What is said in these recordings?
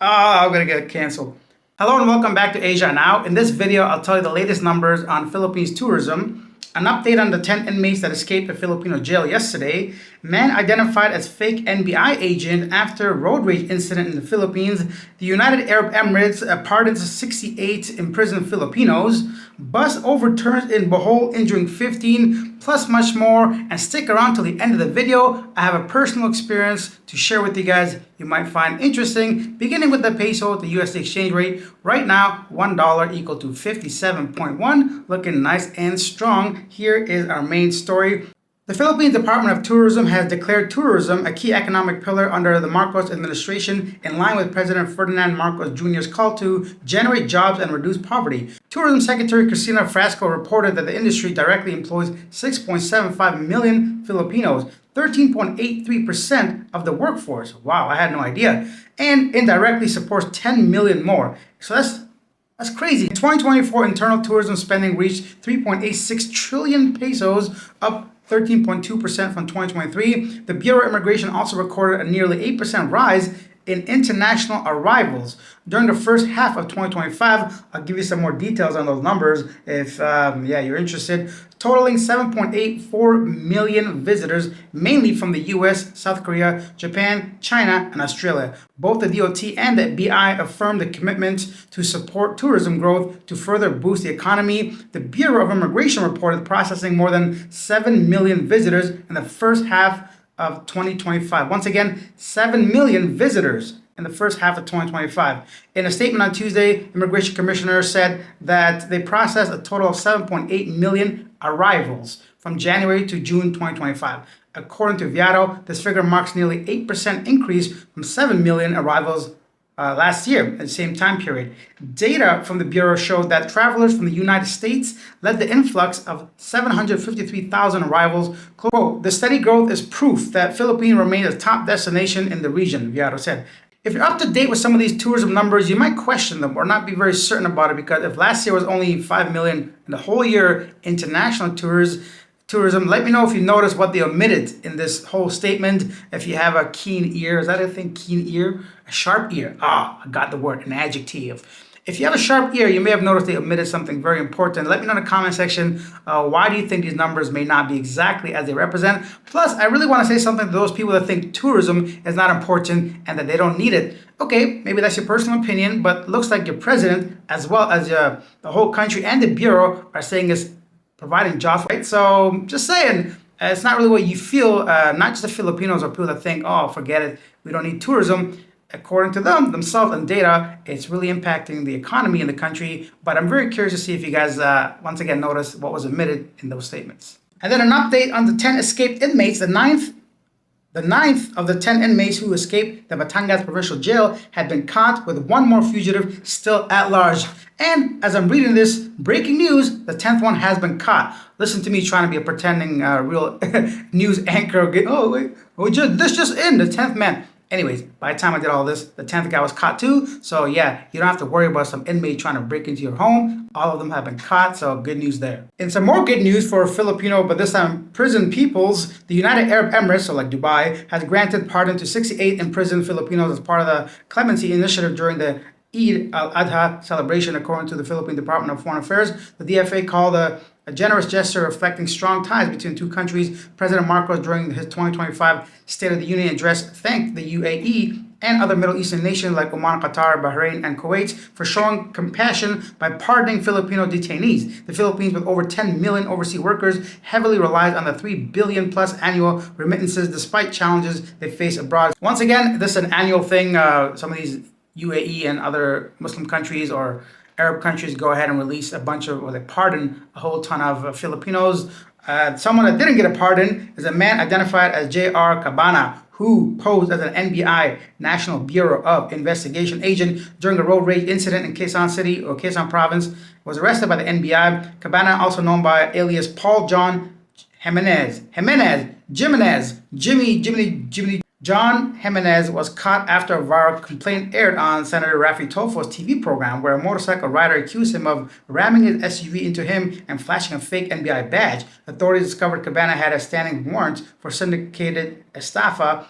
I'm gonna get canceled. Hello and welcome back to Asia Now. In this video, I'll tell you the latest numbers on Philippines tourism, an update on the 10 inmates that escaped a Filipino jail yesterday, man identified as fake NBI agent after road rage incident in the Philippines, the United Arab Emirates pardons 68 imprisoned Filipinos, bus overturns in Bohol injuring 15, plus much more. And stick around till the end of the video. I have a personal experience to share with you guys you might find interesting, beginning with the peso, the USD exchange rate. Right now, $1 equal to 57.1, looking nice and strong. Here is our main story. The Philippines Department of Tourism has declared tourism a key economic pillar under the Marcos administration, in line with President Ferdinand Marcos Jr.'s call to generate jobs and reduce poverty. Tourism Secretary Cristina Frasco reported that the industry directly employs 6.75 million Filipinos, 13.83% of the workforce. Wow, I had no idea. And indirectly supports 10 million more. So that's crazy. In 2024, internal tourism spending reached 3.86 trillion pesos, up 13.2% from 2023. The Bureau of Immigration also recorded a nearly 8% rise in international arrivals during the first half of 2025. I'll give you some more details on those numbers if you're interested. Totaling 7.84 million visitors, mainly from the US, South Korea, Japan, China, and Australia. Both the DOT and the BI affirmed the commitment to support tourism growth to further boost the economy. The Bureau of Immigration reported processing more than 7 million visitors in the first half of 2025. Once again, 7 million visitors in the first half of 2025. In a statement on Tuesday, Immigration Commissioner said that they processed a total of 7.8 million arrivals from January to June 2025. According to Viado, this figure marks nearly 8% increase from 7 million arrivals last year at the same time period. Data from the Bureau showed that travelers from the United States led the influx of 753,000 arrivals. Quote, the steady growth is proof that Philippines remains a top destination in the region, Viado said. If you're up to date with some of these tourism numbers, you might question them or not be very certain about it, because if last year was only 5 million in the whole year international tourism, let me know if you notice what they omitted in this whole statement. If you have a keen ear, is that a thing? Keen ear? A sharp ear. I got the word, an adjective. If you have a sharp ear, you may have noticed they omitted something very important. Let me know in the comment section, why do you think these numbers may not be exactly as they represent? Plus, I really want to say something to those people that think tourism is not important and that they don't need it. Okay, maybe that's your personal opinion, but looks like your president, as well as the whole country and the Bureau, are saying it's providing jobs, right? So just saying, it's not really what you feel, not just the Filipinos or people that think, oh, forget it, we don't need tourism. According to themselves and data, it's really impacting the economy in the country. But I'm very curious to see if you guys, once again, notice what was omitted in those statements. And then an update on the 10 escaped inmates. The ninth of the 10 inmates who escaped the Batangas Provincial Jail had been caught, with one more fugitive still at large. And as I'm reading this, breaking news, the 10th one has been caught. Listen to me trying to be a pretending real news anchor. This just in, the 10th man. Anyways, by the time I did all this, the 10th guy was caught too. So yeah, you don't have to worry about some inmate trying to break into your home. All of them have been caught, so good news there. And some more good news for Filipino, but this time prison peoples. The United Arab Emirates, so like Dubai, has granted pardon to 68 imprisoned Filipinos as part of the clemency initiative during the Eid al-Adha celebration, according to the Philippine Department of Foreign Affairs. The DFA called a generous gesture reflecting strong ties between two countries. President Marcos, during his 2025 State of the Union address, thanked the UAE and other Middle Eastern nations like Oman, Qatar, Bahrain, and Kuwait for showing compassion by pardoning Filipino detainees. The Philippines, with over 10 million overseas workers, heavily relies on the 3 billion plus annual remittances despite challenges they face abroad. Once again, this is an annual thing. Some of these UAE and other Muslim countries or Arab countries go ahead and release a bunch of, or they pardon a whole ton of Filipinos. Someone that didn't get a pardon is a man identified as J.R. Cabana, who posed as an NBI, National Bureau of Investigation agent during a road rage incident in Quezon City or Quezon Province, was arrested by the NBI. Cabana, also known by alias Paul John Jimmy John Jimenez, was caught after a viral complaint aired on Senator Rafi Tulfo's TV program, where a motorcycle rider accused him of ramming his SUV into him and flashing a fake NBI badge. Authorities discovered Cabana had a standing warrant for syndicated estafa.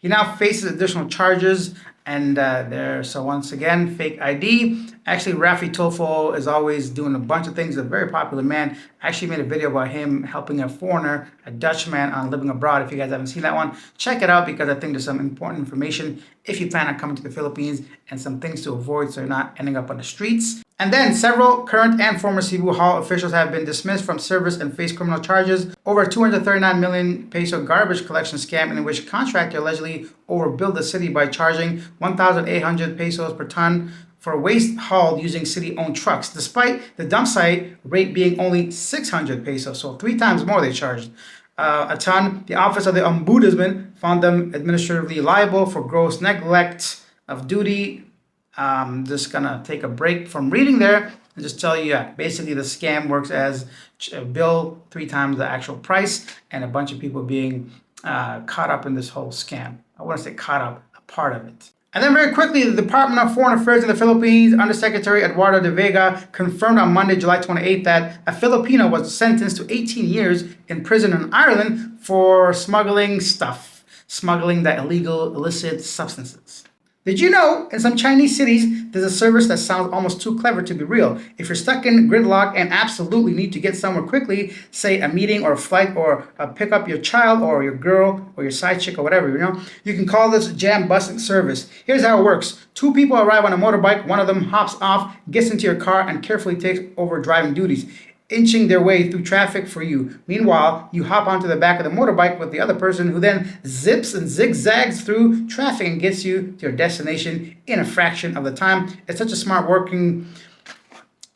He now faces additional charges And there, so once again, fake ID. Actually, Rafi Tofo is always doing a bunch of things. A very popular man. I actually made a video about him helping a foreigner, a Dutchman, on living abroad. If you guys haven't seen that one, check it out because I think there's some important information if you plan on coming to the Philippines and some things to avoid so you're not ending up on the streets. And then several current and former Cebu Hall officials have been dismissed from service and face criminal charges over a 239 million peso garbage collection scam in which a contractor allegedly overbilled the city by charging 1,800 pesos per ton for waste hauled using city-owned trucks, despite the dump site rate being only 600 pesos, so 3 times more they charged a ton. The Office of the Ombudsman found them administratively liable for gross neglect of duty. Just gonna take a break from reading there and just tell you, yeah, basically the scam works as bill 3 times the actual price, and a bunch of people being caught up in this whole scam. I want to say caught up, a part of it. And then very quickly, the Department of Foreign Affairs in the Philippines, Undersecretary Eduardo de Vega, confirmed on Monday, July 28th, that a Filipino was sentenced to 18 years in prison in Ireland for smuggling the illegal, illicit substances. Did you know in some Chinese cities, there's a service that sounds almost too clever to be real? If you're stuck in gridlock and absolutely need to get somewhere quickly, say a meeting or a flight or pick up your child or your girl or your side chick or whatever, you can call this jam busing service. Here's how it works. 2 people arrive on a motorbike, one of them hops off, gets into your car and carefully takes over driving duties, inching their way through traffic for you. Meanwhile, you hop onto the back of the motorbike with the other person who then zips and zigzags through traffic and gets you to your destination in a fraction of the time. It's such a smart working...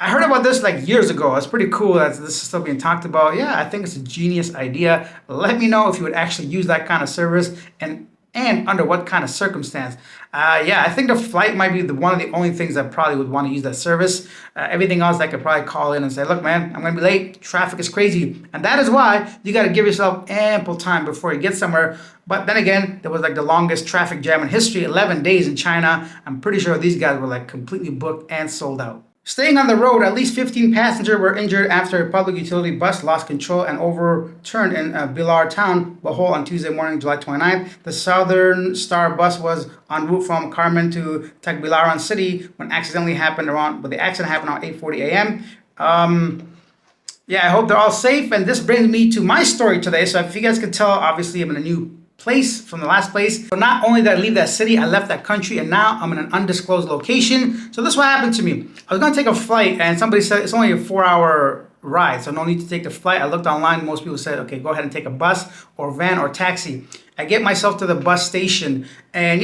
I heard about this like years ago. It's pretty cool that this is still being talked about. Yeah, I think it's a genius idea. Let me know if you would actually use that kind of service and under what kind of circumstance. Yeah, I think the flight might be one of the only things I probably would want to use that service. Everything else I could probably call in and say, look, man, I'm going to be late. Traffic is crazy. And that is why you got to give yourself ample time before you get somewhere. But then again, there was like the longest traffic jam in history, 11 days in China. I'm pretty sure these guys were like completely booked and sold out. Staying on the road, at least 15 passengers were injured after a public utility bus lost control and overturned in Bilar town, Bohol, on Tuesday morning, July 29th. The Southern Star bus was en route from Carmen to Tagbilaran City when the accident happened around 8:40 a.m. Yeah, I hope they're all safe. And this brings me to my story today. So if you guys can tell, obviously I'm in a new place from the last place. So not only did I leave that city, I left that country, and now I'm in an undisclosed location. So this is what happened to me. I was going to take a flight, and somebody said it's only a 4-hour ride, so no need to take the flight. I looked online. Most people said, okay, go ahead and take a bus or van or taxi. I get myself to the bus station, and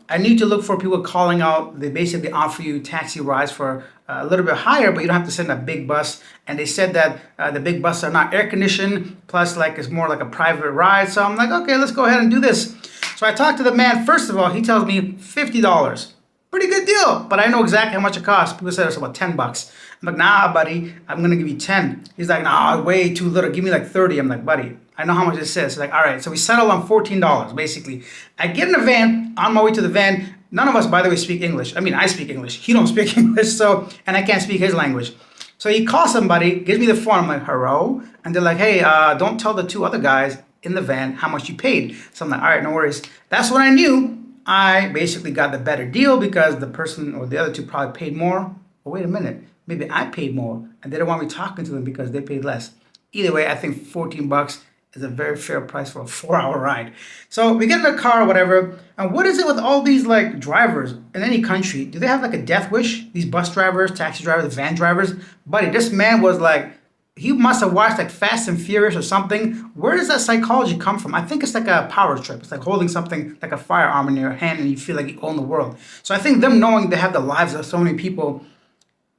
I need to look for people calling out. They basically offer you taxi rides for a little bit higher, but you don't have to sit in a big bus. And they said that the big buses are not air conditioned, plus like it's more like a private ride. So I'm like, okay, let's go ahead and do this. So I talked to the man. First of all, he tells me $50. Pretty good deal, but I know exactly how much it costs. People said it's about $10. I'm like, nah, buddy, I'm gonna give you 10. He's like, nah, way too little. Give me like 30. I'm like, buddy, I know how much it says. He's like, all right. So we settled on $14, basically. I get in the van. On my way to the van, none of us, by the way, speak English. I mean, I speak English. He don't speak English, and I can't speak his language. So he calls somebody, gives me the phone. I'm like, hello? And they're like, hey, don't tell the 2 other guys in the van how much you paid. So I'm like, all right, no worries. That's when I knew I basically got the better deal because the person or the other 2 probably paid more. But wait a minute, maybe I paid more and they don't want me talking to them because they paid less. Either way, I think $14 is a very fair price for a 4-hour ride. So we get in the car or whatever. And what is it with all these like drivers in any country? Do they have like a death wish? These bus drivers, taxi drivers, van drivers? Buddy, this man was like, he must have watched like Fast and Furious or something. Where does that psychology come from? I think it's like a power trip. It's like holding something like a firearm in your hand and you feel like you own the world. So I think them knowing they have the lives of so many people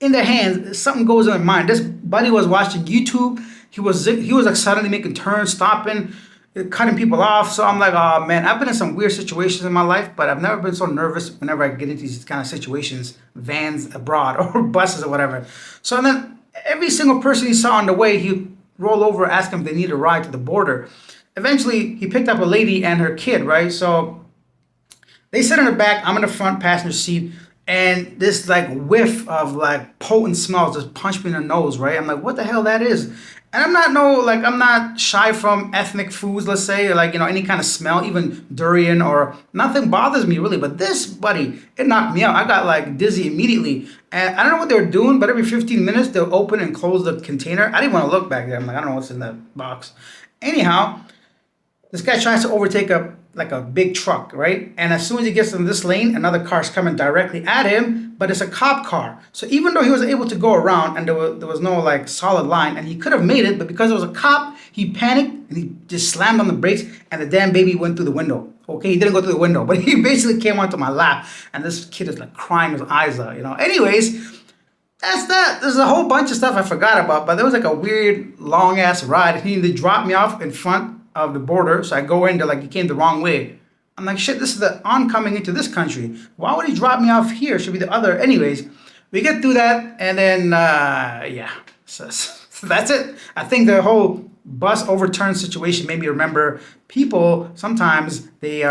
in their hands, something goes in their mind. This buddy was watching YouTube. He was like suddenly making turns, stopping, cutting people off. So I'm like, oh man, I've been in some weird situations in my life, but I've never been so nervous whenever I get into these kind of situations, vans abroad or buses or whatever. So then every single person he saw on the way, he'd roll over, ask them if they need a ride to the border. Eventually, he picked up a lady and her kid, right? So they sit in the back, I'm in the front passenger seat, and this like whiff of like potent smells just punched me in the nose, right? I'm like, what the hell that is? And I'm not shy from ethnic foods, let's say, like, any kind of smell, even durian or nothing bothers me really. But this, buddy, it knocked me out. I got like dizzy immediately. And I don't know what they were doing, but every 15 minutes they'll open and close the container. I didn't want to look back there. I'm like, I don't know what's in that box. Anyhow, this guy tries to overtake a big truck, right? And as soon as he gets in this lane, another car's coming directly at him, but it's a cop car. So even though he was able to go around and there was no like solid line and he could have made it, but because it was a cop, he panicked and he just slammed on the brakes and the damn baby went through the window. Okay, he didn't go through the window, but he basically came onto my lap and this kid is like crying his eyes out. Anyways, that's that. There's a whole bunch of stuff I forgot about, but there was like a weird long ass ride. He needed to drop me off in front of the border, so I go in. They're like, you came the wrong way. I'm like, shit, this is the oncoming into this country. Why would he drop me off here? Should be the other. Anyways, we get through that, and then yeah, so that's it. I think the whole bus overturn situation made me remember people sometimes they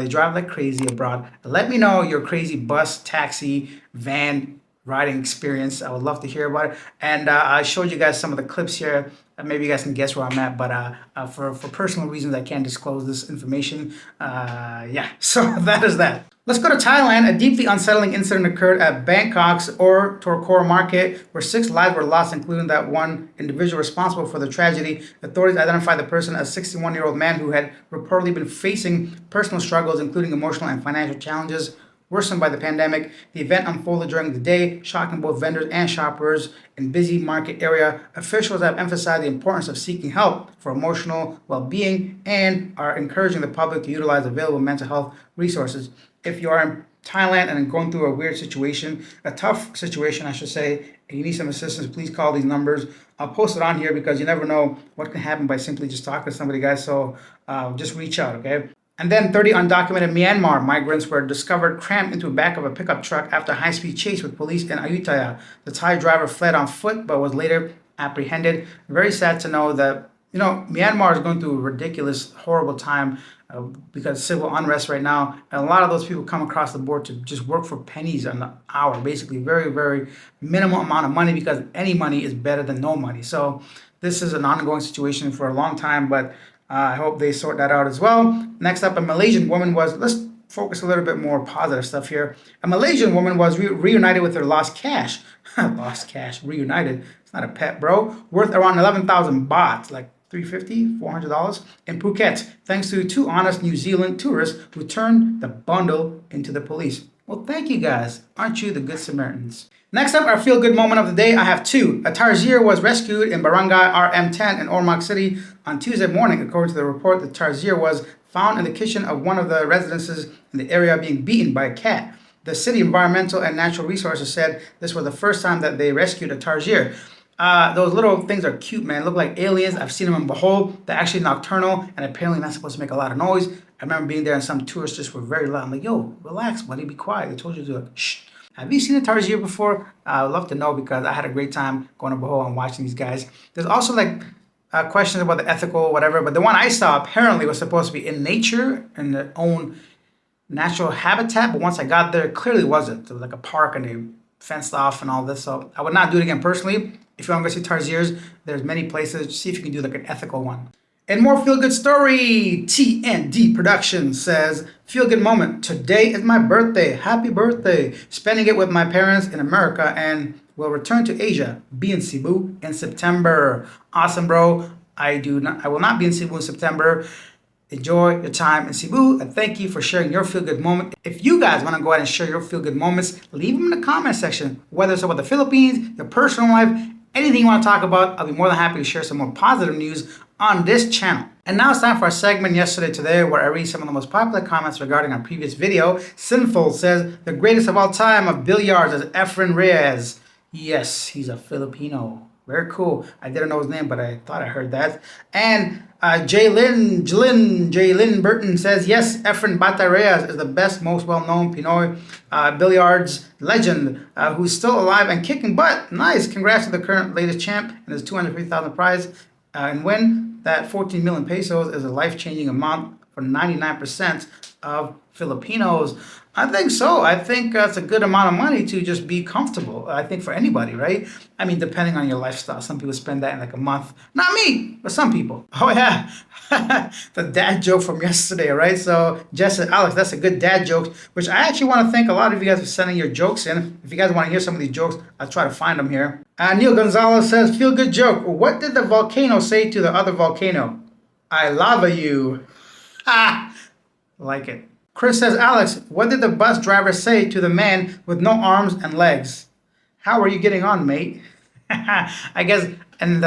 drive like crazy abroad. Let me know your crazy bus, taxi, van riding experience. I would love to hear about it. And I showed you guys some of the clips here. Maybe you guys can guess where I'm at, but for personal reasons, I can't disclose this information. Yeah, so that is that. Let's go to Thailand. A deeply unsettling incident occurred at Bangkok's Torkor market, where 6 lives were lost, including that one individual responsible for the tragedy. Authorities identified the person as a 61-year-old man who had reportedly been facing personal struggles, including emotional and financial challenges worsened by the pandemic. The event unfolded during the day, shocking both vendors and shoppers in busy market area. Officials have emphasized the importance of seeking help for emotional well-being and are encouraging the public to utilize available mental health resources. If you are in Thailand and going through a weird situation, a tough situation, I should say, and you need some assistance, please call these numbers. I'll post it on here because you never know what can happen by simply just talking to somebody, guys. So just reach out, okay? And then 30 undocumented Myanmar migrants were discovered crammed into the back of a pickup truck after a high-speed chase with police in Ayutthaya. The Thai driver fled on foot but was later apprehended. Very sad to know that, Myanmar is going through a ridiculous, horrible time because of civil unrest right now. And a lot of those people come across the board to just work for pennies an hour, basically very, very minimal amount of money because any money is better than no money. So this is an ongoing situation for a long time, but I hope they sort that out as well. Next up, a Malaysian woman let's focus a little bit more positive stuff here. A Malaysian woman was reunited with her lost cash. Lost cash, reunited. It's not a pet, bro. Worth around 11,000 baht, like $350, $400 in Phuket, thanks to 2 honest New Zealand tourists who turned the bundle into the police. Well, thank you guys. Aren't you the good Samaritans? Next up, our feel-good moment of the day. I have 2. A Tarsier was rescued in Barangay RM10 in Ormoc City on Tuesday morning. According to the report, the Tarsier was found in the kitchen of one of the residences in the area being beaten by a cat. The city environmental and natural resources said this was the first time that they rescued a Tarsier. Those little things are cute, man. Look like aliens. I've seen them in Bohol. They're actually nocturnal and apparently not supposed to make a lot of noise. I remember being there and some tourists just were very loud. I'm like, yo, relax, buddy, be quiet. They told you to, shh. Have you seen a Tarsier before? I would love to know because I had a great time going to Bohol and watching these guys. There's also like questions about the ethical, whatever, but the one I saw apparently was supposed to be in nature, in their own natural habitat, but once I got there, it clearly wasn't. There was like a park and they fenced off and all this, so I would not do it again personally. If you want to go see Tarsiers, there's many places. See if you can do like an ethical one. And more feel-good story, TND Productions says, feel-good moment. Today is my birthday. Happy birthday. Spending it with my parents in America and will return to Asia. Be in Cebu in September. Awesome, bro. I will not be in Cebu in September. Enjoy your time in Cebu, and thank you for sharing your feel-good moment. If you guys want to go ahead and share your feel-good moments, leave them in the comment section, whether it's about the Philippines, your personal life, anything you want to talk about. I'll be more than happy to share some more positive news on this channel. And now it's time for our segment Yesterday Today, where I read some of the most popular comments regarding our previous video. Sinful says, the greatest of all time of billiards is Efren Reyes. Yes, he's a Filipino. Very cool. I didn't know his name, but I thought I heard that. And Jaylin Burton says, yes, Efren Bata Reyes is the best, most well-known Pinoy billiards legend who's still alive and kicking butt. Nice. Congrats to the current latest champ and his 250,000 prize and win. That 14 million pesos is a life-changing amount for 99% of Filipinos. I think so. I think that's a good amount of money to just be comfortable. I think for anybody, right? I mean, depending on your lifestyle. Some people spend that in like a month. Not me, but some people. Oh, yeah. The dad joke from yesterday, right? So, Jess and Alex, that's a good dad joke, which I actually want to thank a lot of you guys for sending your jokes in. If you guys want to hear some of these jokes, I'll try to find them here. Neil Gonzalez says, feel good joke. What did the volcano say to the other volcano? I lava you. Ah, like it. Chris says, Alex, what did the bus driver say to the man with no arms and legs? How are you getting on, mate? I guess in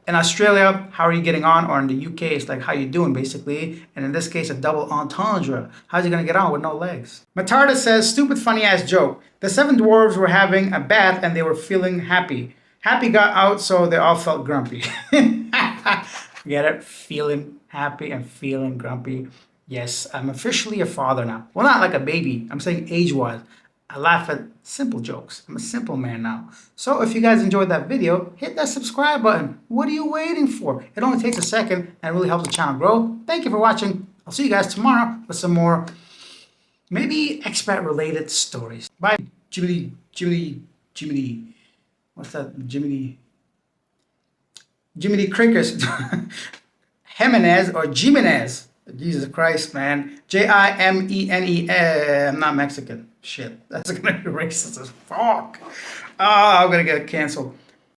Australia, how are you getting on? Or in the UK, it's like how you doing, basically. And in this case, a double entendre. How's he gonna get on with no legs? Matarda says, stupid funny ass joke. The seven dwarves were having a bath and they were feeling happy. Happy got out, so they all felt grumpy. Get it? Feeling happy and feeling grumpy. Yes, I'm officially a father now. Well, not like a baby. I'm saying age-wise. I laugh at simple jokes. I'm a simple man now. So if you guys enjoyed that video, hit that subscribe button. What are you waiting for? It only takes a second and it really helps the channel grow. Thank you for watching. I'll see you guys tomorrow with some more, maybe expat-related stories. Bye. Jiminy. What's that? Jiminy Crickets. Jimenez or Jimenez. Jesus Christ, man. Jimene. I'm not Mexican. Shit. That's gonna be racist as fuck. Oh, I'm gonna get canceled.